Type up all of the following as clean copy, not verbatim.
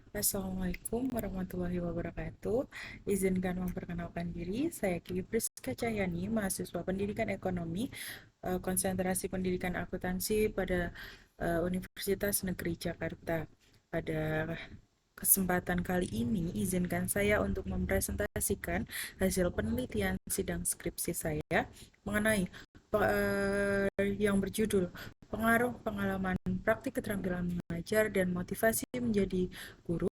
Assalamualaikum warahmatullahi wabarakatuh. Izinkan memperkenalkan diri, saya Kiki Priska Cahyani, mahasiswa Pendidikan Ekonomi, konsentrasi Pendidikan Akuntansi pada Universitas Negeri Jakarta. Pada kesempatan kali ini, izinkan saya untuk mempresentasikan hasil penelitian sidang skripsi saya mengenai yang berjudul Pengaruh Pengalaman Praktik Keterampilan Mengajar dan Motivasi Menjadi Guru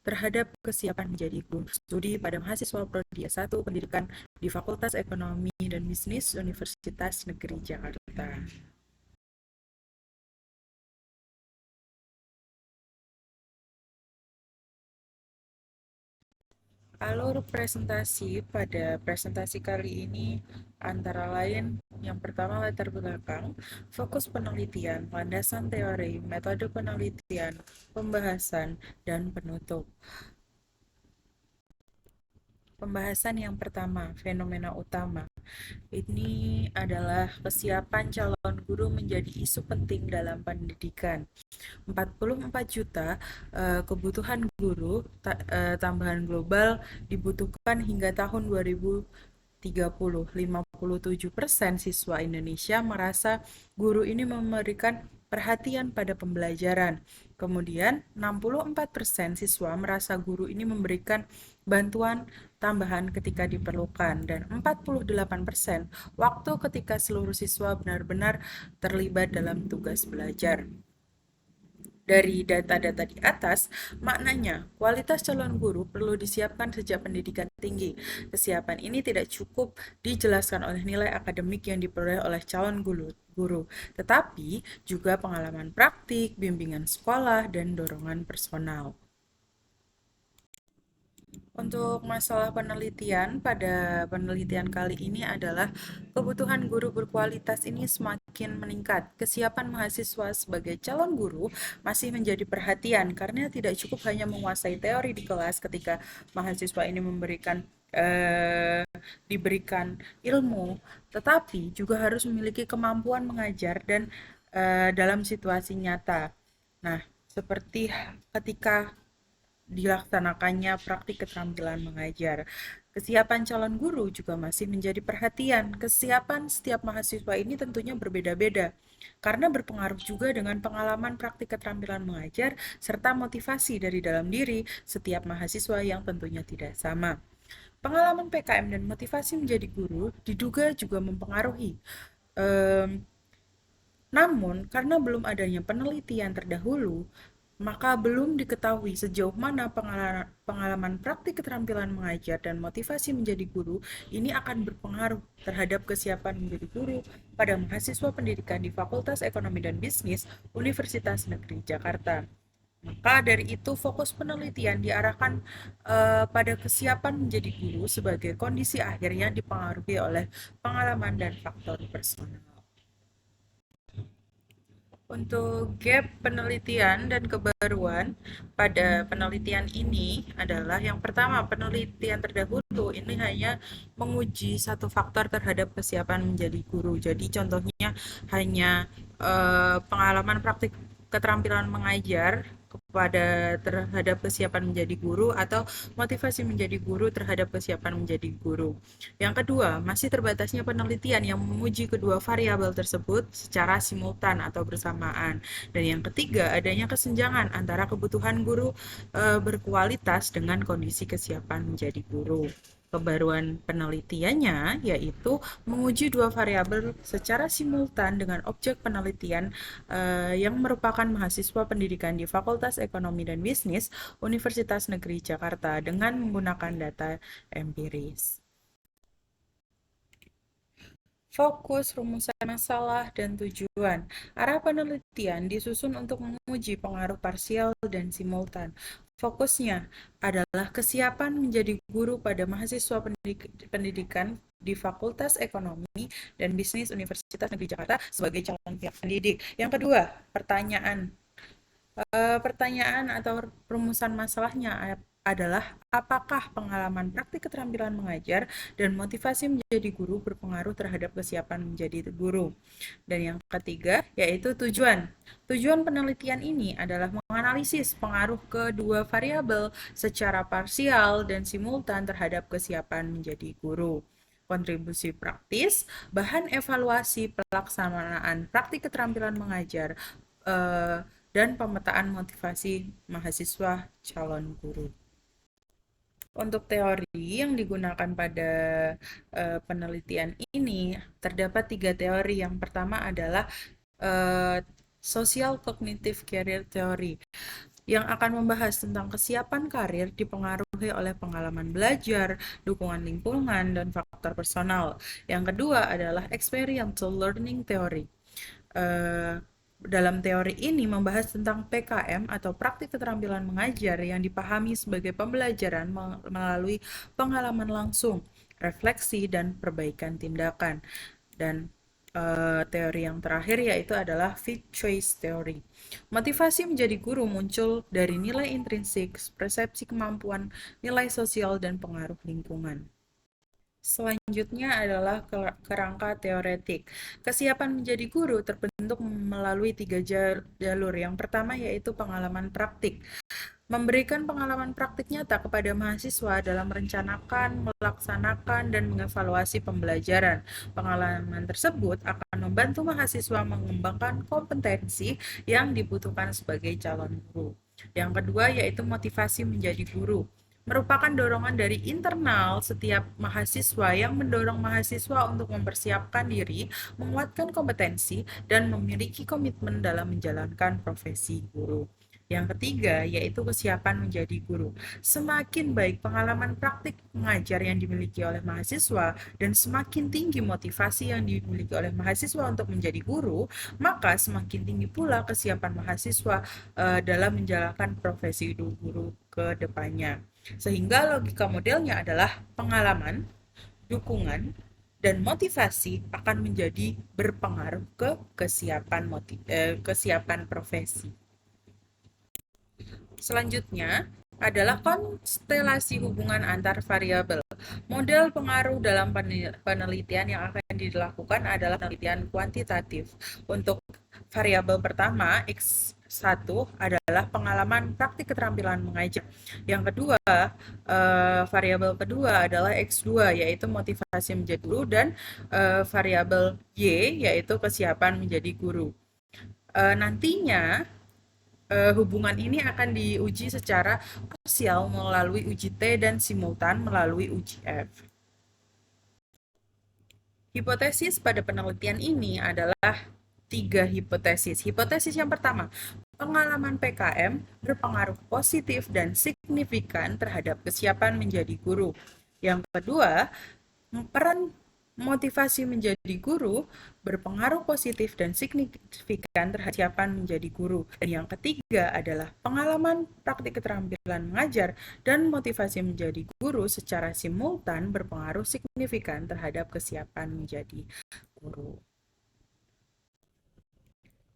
terhadap kesiapan menjadi guru studi pada mahasiswa Prodi S1 Pendidikan di Fakultas Ekonomi dan Bisnis Universitas Negeri Jakarta. Alur presentasi pada presentasi kali ini antara lain yang pertama latar belakang, fokus penelitian, landasan teori, metode penelitian, pembahasan, dan penutup. Pembahasan yang pertama, fenomena utama. Ini adalah kesiapan calon guru menjadi isu penting dalam pendidikan. 44 juta kebutuhan guru tambahan global dibutuhkan hingga tahun 2030. 57% siswa Indonesia merasa guru ini memberikan perhatian pada pembelajaran. Kemudian 64% siswa merasa guru ini memberikan bantuan tambahan ketika diperlukan dan 48% waktu ketika seluruh siswa benar-benar terlibat dalam tugas belajar. Dari data-data di atas, maknanya kualitas calon guru perlu disiapkan sejak pendidikan tinggi. Kesiapan ini tidak cukup dijelaskan oleh nilai akademik yang diperoleh oleh calon guru, tetapi juga pengalaman praktik, bimbingan sekolah, dan dorongan personal. Untuk masalah penelitian, pada penelitian kali ini adalah kebutuhan guru berkualitas ini semakin meningkat. Kesiapan mahasiswa sebagai calon guru masih menjadi perhatian karena tidak cukup hanya menguasai teori di kelas ketika mahasiswa ini diberikan ilmu, tetapi juga harus memiliki kemampuan mengajar dan dalam situasi nyata. Nah, seperti ketika dilaksanakannya praktik keterampilan mengajar. Kesiapan calon guru juga masih menjadi perhatian. Kesiapan setiap mahasiswa ini tentunya berbeda-beda, karena berpengaruh juga dengan pengalaman praktik keterampilan mengajar serta motivasi dari dalam diri setiap mahasiswa yang tentunya tidak sama. Pengalaman PKM dan motivasi menjadi guru diduga juga mempengaruhi. Ehm, Namun, karena belum adanya penelitian terdahulu, maka belum diketahui sejauh mana pengalaman praktik keterampilan mengajar dan motivasi menjadi guru ini akan berpengaruh terhadap kesiapan menjadi guru pada mahasiswa pendidikan di Fakultas Ekonomi dan Bisnis Universitas Negeri Jakarta. Maka dari itu fokus penelitian diarahkan pada kesiapan menjadi guru sebagai kondisi akhirnya dipengaruhi oleh pengalaman dan faktor personal. Untuk gap penelitian dan kebaruan pada penelitian ini adalah yang pertama, penelitian terdahulu ini hanya menguji satu faktor terhadap kesiapan menjadi guru. Jadi contohnya hanya pengalaman praktik keterampilan mengajar kepada terhadap kesiapan menjadi guru atau motivasi menjadi guru terhadap kesiapan menjadi guru. Yang kedua, masih terbatasnya penelitian yang menguji kedua variabel tersebut secara simultan atau bersamaan. Dan yang ketiga, adanya kesenjangan antara kebutuhan guru berkualitas dengan kondisi kesiapan menjadi guru. Kebaruan penelitiannya yaitu menguji dua variabel secara simultan dengan objek penelitian yang merupakan mahasiswa pendidikan di Fakultas Ekonomi dan Bisnis Universitas Negeri Jakarta dengan menggunakan data empiris. Fokus, rumusan masalah, dan tujuan. Arah penelitian disusun untuk menguji pengaruh parsial dan simultan. Fokusnya adalah kesiapan menjadi guru pada mahasiswa pendidikan di Fakultas Ekonomi dan Bisnis Universitas Negeri Jakarta sebagai calon pihak pendidik. Yang kedua, pertanyaan. Pertanyaan atau rumusan masalahnya adalah apakah pengalaman praktik keterampilan mengajar dan motivasi menjadi guru berpengaruh terhadap kesiapan menjadi guru. Dan yang ketiga yaitu tujuan. Tujuan penelitian ini adalah menganalisis pengaruh kedua variabel secara parsial dan simultan terhadap kesiapan menjadi guru. Kontribusi praktis, bahan evaluasi pelaksanaan praktik keterampilan mengajar, dan pemetaan motivasi mahasiswa calon guru. Untuk teori yang digunakan pada penelitian ini, terdapat 3 teori. Yang pertama adalah Social Cognitive Career Theory, yang akan membahas tentang kesiapan karir dipengaruhi oleh pengalaman belajar, dukungan lingkungan, dan faktor personal. Yang kedua adalah Experiential Learning Theory. Eh, Dalam teori ini membahas tentang PKM atau praktik keterampilan mengajar yang dipahami sebagai pembelajaran melalui pengalaman langsung, refleksi, dan perbaikan tindakan. Dan teori yang terakhir yaitu adalah Fit Choice Theory. Motivasi menjadi guru muncul dari nilai intrinsik, persepsi kemampuan, nilai sosial, dan pengaruh lingkungan. Selanjutnya adalah kerangka teoretik. Kesiapan menjadi guru terbentuk melalui 3 jalur. Yang pertama yaitu pengalaman praktik. Memberikan pengalaman praktik nyata kepada mahasiswa dalam merencanakan, melaksanakan, dan mengevaluasi pembelajaran. Pengalaman tersebut akan membantu mahasiswa mengembangkan kompetensi yang dibutuhkan sebagai calon guru. Yang kedua yaitu motivasi menjadi guru, merupakan dorongan dari internal setiap mahasiswa yang mendorong mahasiswa untuk mempersiapkan diri, menguatkan kompetensi, dan memiliki komitmen dalam menjalankan profesi guru. Yang ketiga, yaitu kesiapan menjadi guru. Semakin baik pengalaman praktik mengajar yang dimiliki oleh mahasiswa dan semakin tinggi motivasi yang dimiliki oleh mahasiswa untuk menjadi guru, maka semakin tinggi pula kesiapan mahasiswa dalam menjalankan profesi guru ke depannya. Sehingga logika modelnya adalah pengalaman, dukungan, dan motivasi akan menjadi berpengaruh ke kesiapan profesi. Selanjutnya adalah konstelasi hubungan antar variabel. Model pengaruh dalam penelitian yang akan dilakukan adalah penelitian kuantitatif. Untuk variabel pertama, X1 adalah pengalaman praktik keterampilan mengajar. Yang kedua, variabel kedua adalah X2, yaitu motivasi menjadi guru, dan variabel Y, yaitu kesiapan menjadi guru. Nantinya, hubungan ini akan diuji secara parsial melalui uji T dan simultan melalui uji F. Hipotesis pada penelitian ini adalah 3 hipotesis. Hipotesis yang pertama, pengalaman PKM berpengaruh positif dan signifikan terhadap kesiapan menjadi guru. Yang kedua, peran motivasi menjadi guru berpengaruh positif dan signifikan terhadap kesiapan menjadi guru. Dan yang ketiga adalah pengalaman praktik keterampilan mengajar dan motivasi menjadi guru secara simultan berpengaruh signifikan terhadap kesiapan menjadi guru.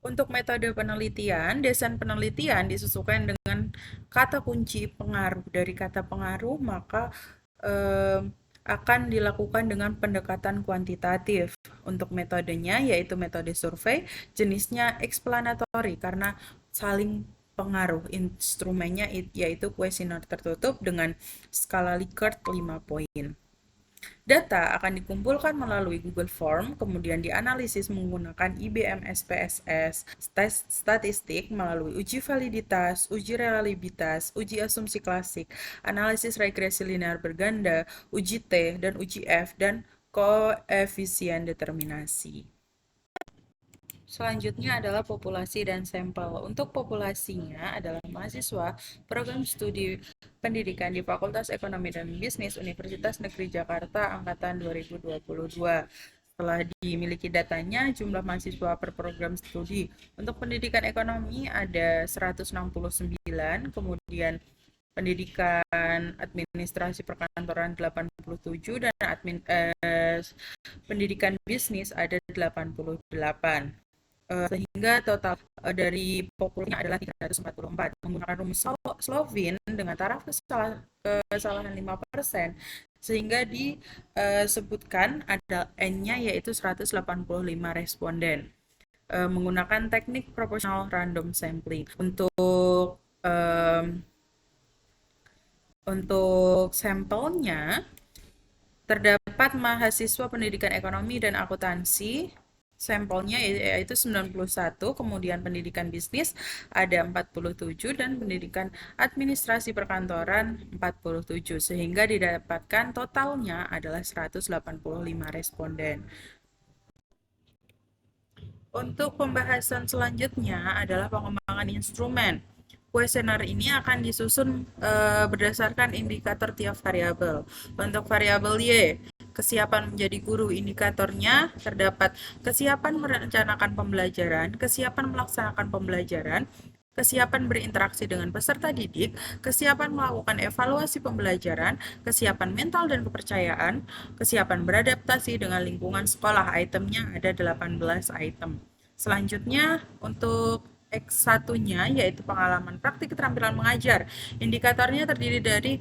Untuk metode penelitian, desain penelitian disesuaikan dengan kata kunci pengaruh. Dari kata pengaruh, maka akan dilakukan dengan pendekatan kuantitatif. Untuk metodenya yaitu metode survei, jenisnya explanatory karena saling pengaruh. Instrumennya yaitu kuesioner tertutup dengan skala Likert 5 poin. Data akan dikumpulkan melalui Google Form, kemudian dianalisis menggunakan IBM SPSS, statistik melalui uji validitas, uji reliabilitas, uji asumsi klasik, analisis regresi linear berganda, uji T dan uji F, dan koefisien determinasi. Selanjutnya adalah populasi dan sampel. Untuk populasinya adalah mahasiswa program studi pendidikan di Fakultas Ekonomi dan Bisnis Universitas Negeri Jakarta angkatan 2022. Setelah dimiliki datanya, jumlah mahasiswa per program studi untuk pendidikan ekonomi ada 169, kemudian pendidikan administrasi perkantoran 87, dan pendidikan bisnis ada 88. sehingga total dari populnya adalah 344. Menggunakan rumus Slovin dengan taraf kesalahan 5%, sehingga disebutkan ada N-nya yaitu 185 responden. Menggunakan teknik proportional random sampling. Untuk sampelnya terdapat mahasiswa pendidikan ekonomi dan akuntansi, sampelnya yaitu 91, kemudian pendidikan bisnis ada 47, dan pendidikan administrasi perkantoran 47, sehingga didapatkan totalnya adalah 185 responden. Untuk pembahasan selanjutnya adalah pengembangan instrumen. Kuesioner ini akan disusun berdasarkan indikator tiap variabel. Untuk variabel Y, kesiapan menjadi guru, indikatornya terdapat kesiapan merencanakan pembelajaran, kesiapan melaksanakan pembelajaran, kesiapan berinteraksi dengan peserta didik, kesiapan melakukan evaluasi pembelajaran, kesiapan mental dan kepercayaan, kesiapan beradaptasi dengan lingkungan sekolah. Itemnya ada 18 item. Selanjutnya untuk X1-nya yaitu pengalaman praktik keterampilan mengajar. Indikatornya terdiri dari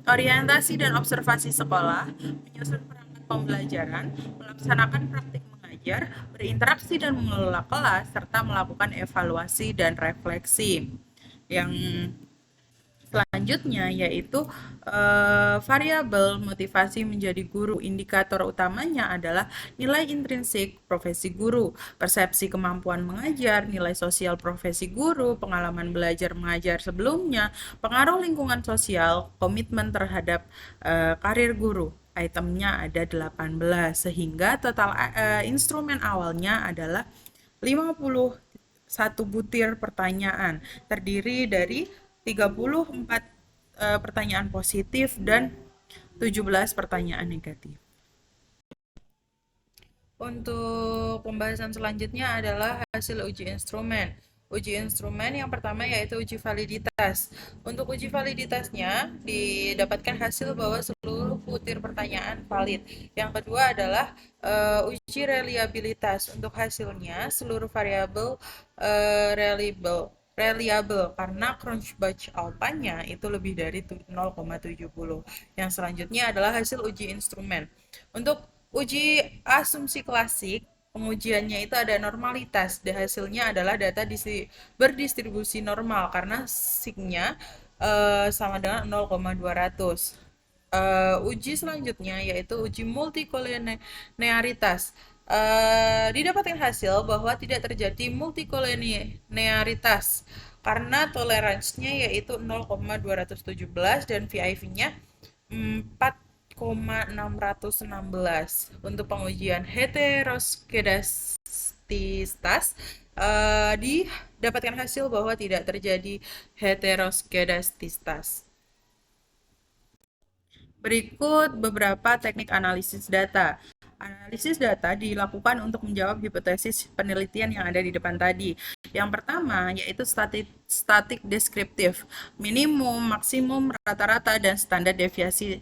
orientasi dan observasi sekolah, menyusun perangkat pembelajaran, melaksanakan praktik mengajar, berinteraksi dan mengelola kelas, serta melakukan evaluasi dan refleksi. Yang selanjutnya yaitu variabel motivasi menjadi guru. Indikator utamanya adalah nilai intrinsik profesi guru, persepsi kemampuan mengajar, nilai sosial profesi guru, pengalaman belajar mengajar sebelumnya, pengaruh lingkungan sosial, komitmen terhadap karir guru. Itemnya ada 18, sehingga total instrumen awalnya adalah 51 butir pertanyaan, terdiri dari 34 pertanyaan positif dan 17 pertanyaan negatif. Untuk pembahasan selanjutnya adalah hasil uji instrumen. Uji instrumen yang pertama yaitu uji validitas. Untuk uji validitasnya didapatkan hasil bahwa seluruh butir pertanyaan valid. Yang kedua adalah uji reliabilitas. Untuk hasilnya seluruh variabel reliable karena Cronbach alpanya itu lebih dari 0,70. Yang selanjutnya adalah hasil uji instrumen. Untuk uji asumsi klasik, pengujiannya itu ada normalitas. Hasilnya adalah data berdistribusi normal karena signya sama dengan 0,200. Uji selanjutnya yaitu uji multikolinearitas. Didapatkan hasil bahwa tidak terjadi multikolinearitas karena toleransinya yaitu 0,217 dan VIV-nya 4,616. Untuk pengujian heteroskedastistas didapatkan hasil bahwa tidak terjadi heteroskedastistas. Berikut beberapa teknik analisis data. Analisis data dilakukan untuk menjawab hipotesis penelitian yang ada di depan tadi. Yang pertama yaitu statik deskriptif, minimum, maksimum, rata-rata, dan standar deviasi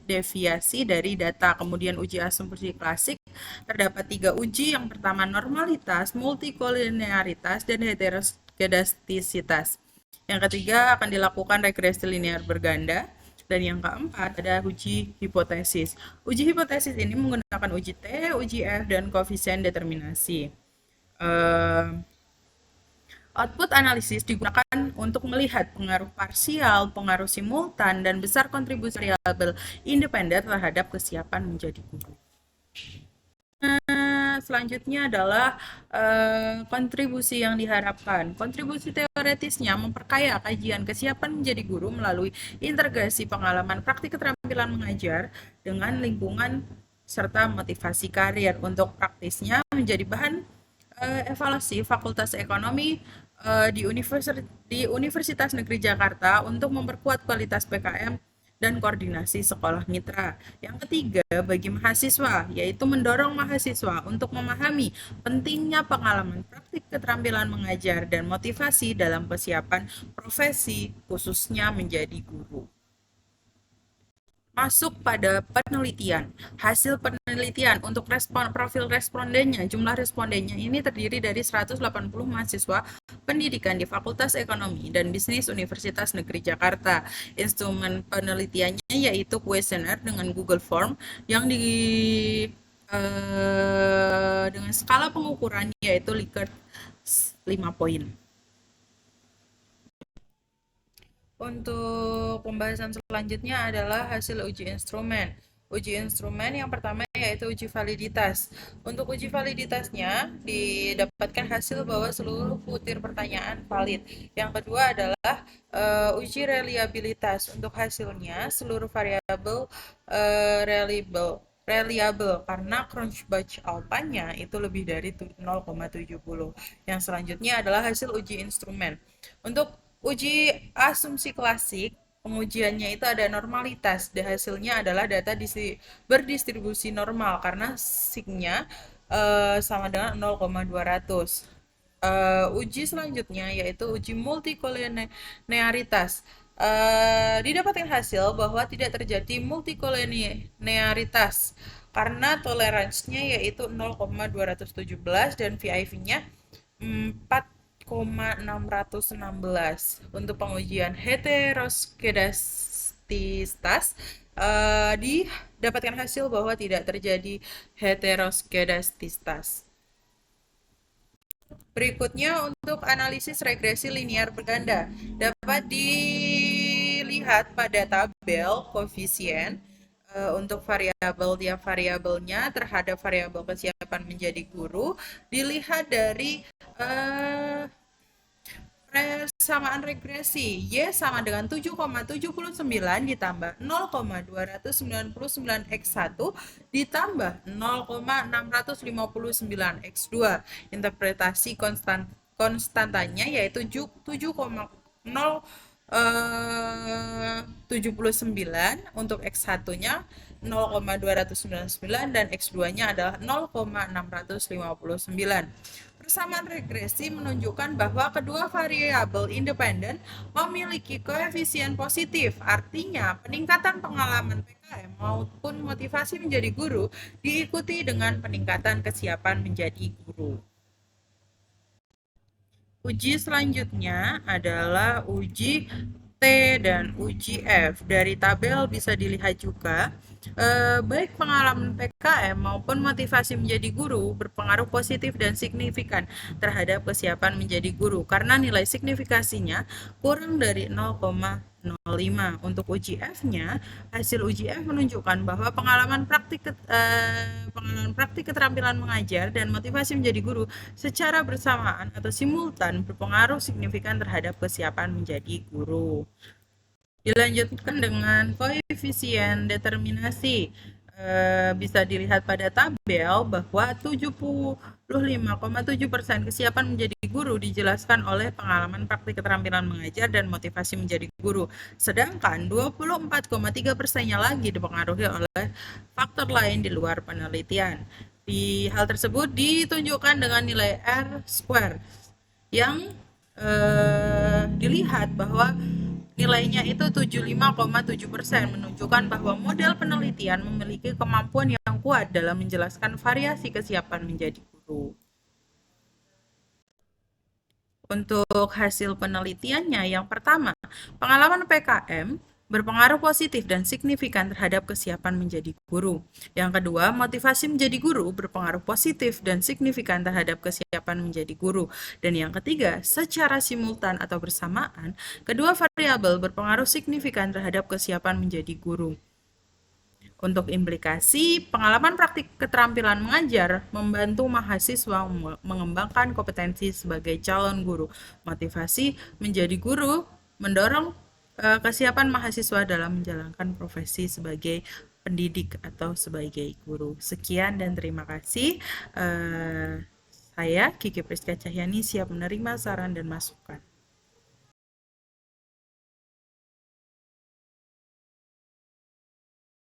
dari data. Kemudian uji asumsi klasik, terdapat 3 uji. Yang pertama normalitas, multikolinearitas, dan heteroskedastisitas. Yang ketiga akan dilakukan regresi linear berganda. Dan yang keempat ada uji hipotesis. Uji hipotesis ini menggunakan uji T, uji F, dan koefisien determinasi. Output analisis digunakan untuk melihat pengaruh parsial, pengaruh simultan, dan besar kontribusi variabel independen terhadap kesiapan menjadi guru. Selanjutnya adalah kontribusi yang diharapkan. Kontribusi teoretisnya memperkaya kajian kesiapan menjadi guru melalui integrasi pengalaman praktik keterampilan mengajar dengan lingkungan serta motivasi karir. Untuk praktisnya menjadi bahan evaluasi Fakultas Ekonomi di Universitas Negeri Jakarta untuk memperkuat kualitas PKM dan koordinasi sekolah mitra. Yang ketiga, bagi mahasiswa, yaitu mendorong mahasiswa untuk memahami pentingnya pengalaman praktik keterampilan mengajar dan motivasi dalam kesiapan profesi, khususnya menjadi guru. Masuk pada penelitian. Hasil penelitian untuk profil respondennya, jumlah respondennya ini terdiri dari 180 mahasiswa pendidikan di Fakultas Ekonomi dan Bisnis Universitas Negeri Jakarta. Instrumen penelitiannya yaitu kuesioner dengan Google Form yang dengan skala pengukuran yaitu Likert 5 poin. Untuk pembahasan selanjutnya adalah hasil uji instrumen. Uji instrumen yang pertama yaitu uji validitas. Untuk uji validitasnya didapatkan hasil bahwa seluruh butir pertanyaan valid. Yang kedua adalah uji reliabilitas. Untuk hasilnya seluruh variabel reliable karena Cronbach alpanya itu lebih dari 0,70. Yang selanjutnya adalah hasil uji instrumen. Untuk uji asumsi klasik, pengujiannya itu ada normalitas. Dan hasilnya adalah data berdistribusi normal karena signya sama dengan 0,200. Uji selanjutnya yaitu uji multikolinearitas. Didapatkan hasil bahwa tidak terjadi multikolinearitas karena toleransinya yaitu 0,217 dan VIV-nya 4,616. Untuk pengujian heteroskedastistas didapatkan hasil bahwa tidak terjadi heteroskedastistas. Berikutnya untuk analisis regresi linear berganda dapat dilihat pada tabel koefisien untuk variabel tiap variabelnya terhadap variabel kesiapan menjadi guru dilihat dari persamaan regresi. Y sama dengan 7,79 ditambah 0,299 X1 ditambah 0,659 X2. Interpretasi konstantanya yaitu 7,079 untuk X1-nya 0,299 dan X2-nya adalah 0,659. Persamaan regresi menunjukkan bahwa kedua variabel independen memiliki koefisien positif. Artinya, peningkatan pengalaman PKM maupun motivasi menjadi guru diikuti dengan peningkatan kesiapan menjadi guru. Uji selanjutnya adalah uji T dan uji F. Dari tabel bisa dilihat juga, baik pengalaman PKM maupun motivasi menjadi guru berpengaruh positif dan signifikan terhadap kesiapan menjadi guru karena nilai signifikasinya kurang dari 0,05. Untuk uji F-nya, hasil uji F menunjukkan bahwa pengalaman praktik keterampilan mengajar dan motivasi menjadi guru secara bersamaan atau simultan berpengaruh signifikan terhadap kesiapan menjadi guru. Dilanjutkan dengan koefisien determinasi. Bisa dilihat pada tabel bahwa 75,7% kesiapan menjadi guru dijelaskan oleh pengalaman praktik keterampilan mengajar dan motivasi menjadi guru. Sedangkan 24,3%-nya lagi dipengaruhi oleh faktor lain di luar penelitian. Di hal tersebut ditunjukkan dengan nilai R square yang dilihat bahwa nilainya itu 75,7%, menunjukkan bahwa model penelitian memiliki kemampuan yang kuat dalam menjelaskan variasi kesiapan menjadi guru. Untuk hasil penelitiannya, yang pertama, pengalaman PKM berpengaruh positif dan signifikan terhadap kesiapan menjadi guru. Yang kedua, motivasi menjadi guru berpengaruh positif dan signifikan terhadap kesiapan menjadi guru. Dan yang ketiga, secara simultan atau bersamaan, kedua variabel berpengaruh signifikan terhadap kesiapan menjadi guru. Untuk implikasi, pengalaman praktik keterampilan mengajar membantu mahasiswa mengembangkan kompetensi sebagai calon guru. Motivasi menjadi guru mendorong kesiapan mahasiswa dalam menjalankan profesi sebagai pendidik atau sebagai guru. Sekian dan terima kasih. Saya Kiki Priska Cahyani siap menerima saran dan masukan.